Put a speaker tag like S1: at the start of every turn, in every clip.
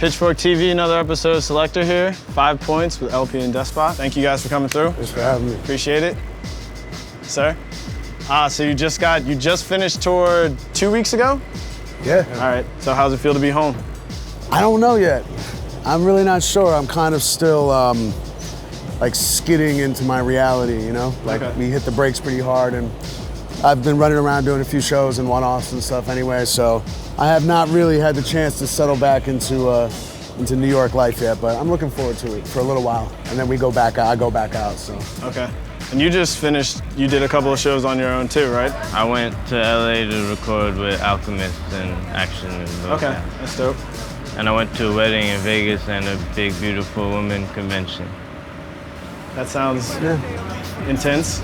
S1: Pitchfork TV, another episode of Selector here. 5 points with LP and Despot. Thank you guys for coming through.
S2: Thanks for having me.
S1: Appreciate it. Sir? So you just finished tour 2 weeks ago?
S2: Yeah.
S1: All right, so how's it feel to be home?
S2: I don't know yet. I'm really not sure. I'm kind of still like skidding into my reality, you know? Like we hit the brakes pretty hard, and I've been running around doing a few shows and one-offs and stuff anyway, so I have not really had the chance to settle back into New York life yet, but I'm looking forward to it for a little while. And then I go back out, so.
S1: Okay. And you just finished, you did a couple of shows on your own too, right?
S3: I went to LA to record with Alchemist and Action and those guys.
S1: That's dope.
S3: And I went to a wedding in Vegas and a big, beautiful women convention.
S1: That sounds intense.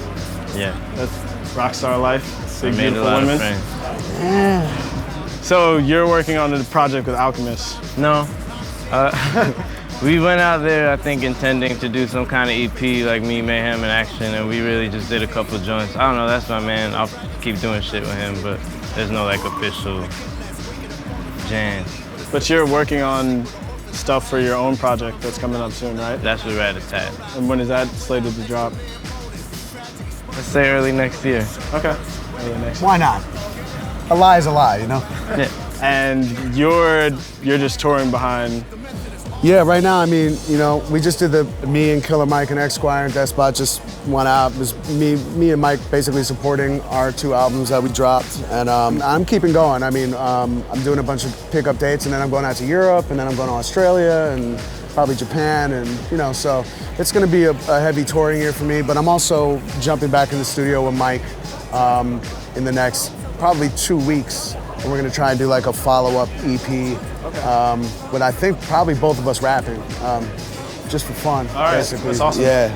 S3: Yeah.
S1: That's rock star life. Big,
S3: I made
S1: beautiful
S3: a lot
S1: women.
S3: of friends.
S2: Yeah.
S1: So you're working on a project with Alchemist?
S3: No. We went out there, I think, intending to do some kind of EP like me, Mayhem, and Action, and we really just did a couple joints. I don't know, that's my man. I'll keep doing shit with him, but there's no like official jam.
S1: But you're working on stuff for your own project that's coming up soon, right?
S3: That's with Rat-a-tat.
S1: And when is that slated to drop?
S3: Let's say early next year.
S1: Okay. Early next year.
S2: Why not? A lie is a lie, you know?
S3: Yeah.
S1: And you're just touring behind.
S2: Yeah, right now, I mean, you know, we just did me and Killer Mike and Esquire and Despot just went out. It was me and Mike basically supporting our 2 albums that we dropped. And I'm keeping going. I mean, I'm doing a bunch of pickup dates, and then I'm going out to Europe, and then I'm going to Australia, and probably Japan, and you know, so it's gonna be a heavy touring year for me, but I'm also jumping back in the studio with Mike in the next probably 2 weeks. And we're gonna try and do like a follow-up EP. But I think probably both of us rapping, just for fun,
S1: all right,
S2: basically.
S1: That's awesome.
S2: Yeah.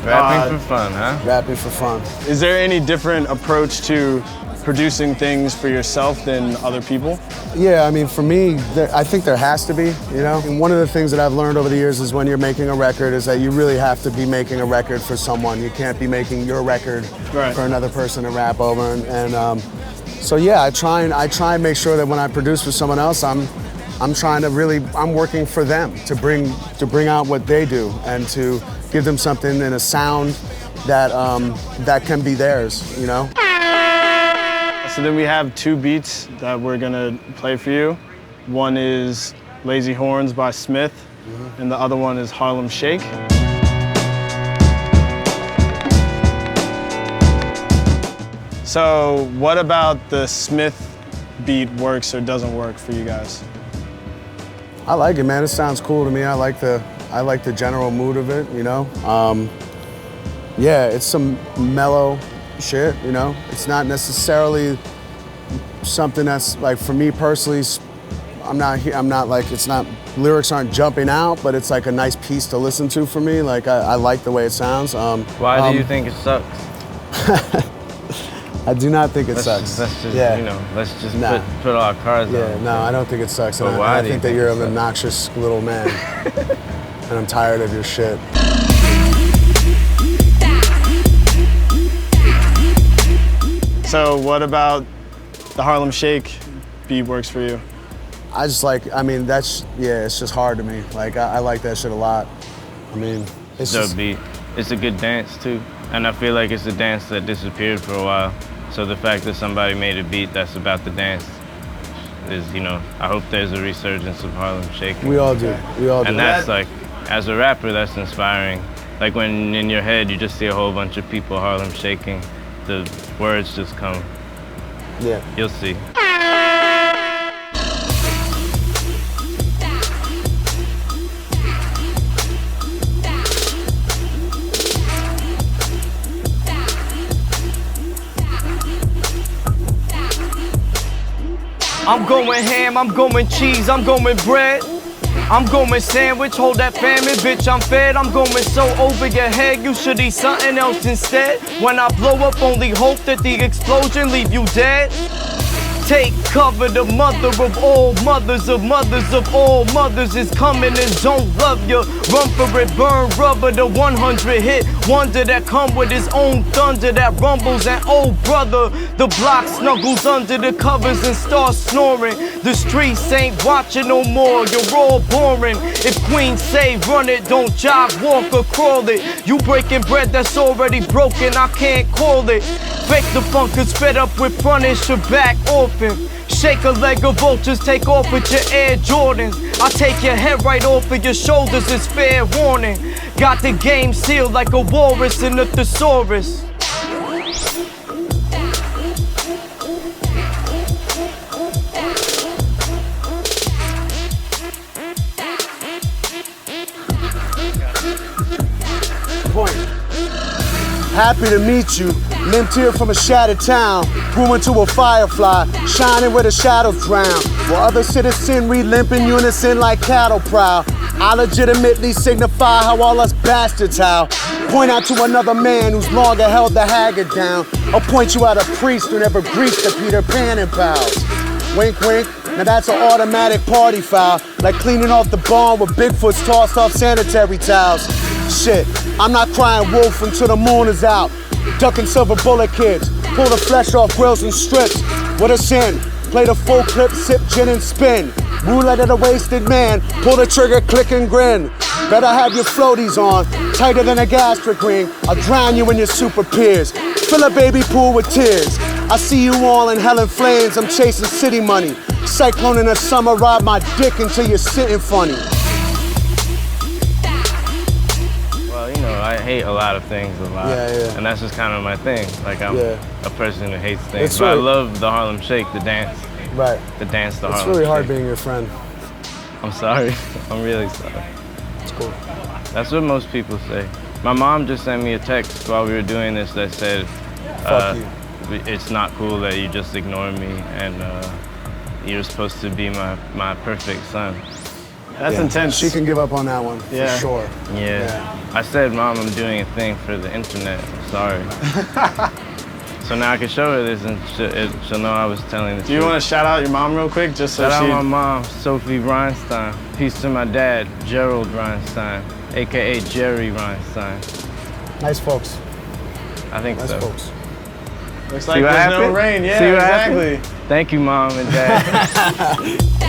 S3: Rapping for fun, huh?
S2: Rapping for fun.
S1: Is there any different approach to producing things for yourself than other people?
S2: Yeah, I mean, for me, I think there has to be, you know? And one of the things that I've learned over the years is when you're making a record is that you really have to be making a record for someone. You can't be making your record for another person to rap over. So yeah, I try and make sure that when I produce for someone else, I'm working for them to bring out what they do and to give them something in a sound that can be theirs, you know?
S1: So then we have 2 beats that we're gonna play for you. One is Lazy Horns by Smith, and the other one is Harlem Shake. So what about the Smith beat works or doesn't work for you guys?
S2: I like it, man. It sounds cool to me. I like the general mood of it, you know? Yeah, it's some mellow shit, you know? It's not necessarily something that's, like, for me personally, lyrics aren't jumping out, but it's like a nice piece to listen to for me. Like, I like the way it sounds.
S3: Why do you think it sucks?
S2: I do not think it sucks.
S3: Let's just, you know, let's just put our cards on.
S2: Yeah, no, I don't think it sucks.
S3: But
S2: I think that you're an obnoxious little man. And I'm tired of your shit.
S1: So what about the Harlem Shake beat works for you?
S2: I just like, I mean, it's just hard to me. Like, I like that shit a lot. I mean, it's just...
S3: beat. It's a good dance, too. And I feel like it's a dance that disappeared for a while. So the fact that somebody made a beat that's about the dance is, you know, I hope there's a resurgence of Harlem Shaking.
S2: We all do. We all do.
S3: And that's like, as a rapper, that's inspiring. Like when in your head you just see a whole bunch of people Harlem shaking, the words just come.
S2: Yeah.
S3: You'll see.
S4: I'm going ham, I'm going cheese, I'm going bread. I'm going sandwich, hold that famine, bitch, I'm fed. I'm going so over your head, you should eat something else instead. When I blow up, only hope that the explosion leave you dead. Take cover, the mother of all mothers of all mothers is coming and don't love you. Run for it, burn rubber, the 100 hit wonder that come with his own thunder that rumbles. And oh brother, the block snuggles under the covers and starts snoring. The streets ain't watching no more, you're all boring. If Queens say run it, don't jog, walk or crawl it. You breaking bread that's already broken, I can't call it. Fake the funkers fed up with punish your back orphan. Shake a leg of vultures, take off with your Air Jordans. I take your head right off of your shoulders, it's fair warning. Got the game sealed like a walrus in a thesaurus.
S2: Point. Happy to meet you. Limped here from a shattered town, grew into a firefly, shining where the shadows drown. While other citizens re-limp in unison like cattle prowl. I legitimately signify how all us bastards howl. Point out to another man who's longer held the haggard down. I'll point you out a priest who never greased the Peter Pan and pals. Wink, wink. Now that's an automatic party foul, like cleaning off the barn with Bigfoot's tossed off sanitary towels. Shit, I'm not crying wolf until the moon is out. Ducking silver bullet kids, pull the flesh off grills and strips. What a sin, play the full clip, sip gin and spin. Roulette of the wasted man, pull the trigger, click and grin. Better have your floaties on, tighter than a gastric ring. I'll drown you in your super peers, fill a baby pool with tears. I see you all in hell and flames, I'm chasing city money. Cyclone in the summer, ride my dick until you're sitting funny.
S3: Well, you know, I hate a lot of things a lot.
S2: Yeah.
S3: And that's just kind of my thing. Like, I'm a person who hates things.
S2: It's
S3: But I
S2: really-
S3: love the Harlem Shake, the dance.
S2: Right.
S3: The dance, the
S2: It's
S3: Harlem
S2: really hard
S3: Shake.
S2: being your friend.
S3: I'm sorry. I'm really sorry.
S2: It's cool.
S3: That's what most people say. My mom just sent me a text while we were doing this that said,
S2: Fuck you.
S3: it's not cool that you just ignore me and you're supposed to be my perfect son.
S1: That's intense.
S2: She can give up on that one,
S1: Yeah.
S2: for sure.
S3: Yeah. I said, Mom, I'm doing a thing for the internet. I'm sorry. So now I can show her this and she'll know I was telling the truth.
S1: Do you want to shout out your mom real quick, just so
S3: Shout out
S1: she?
S3: my mom, Sophie Reinstein. Peace to my dad, Gerald Reinstein, AKA Jerry Reinstein.
S2: Nice folks.
S3: I think
S2: Nice
S3: so.
S2: folks.
S1: Looks
S3: See
S1: like
S3: what
S1: there's no
S3: happened?
S1: rain. Yeah,
S3: See what
S1: exactly.
S3: happened? Thank you, Mom and Dad.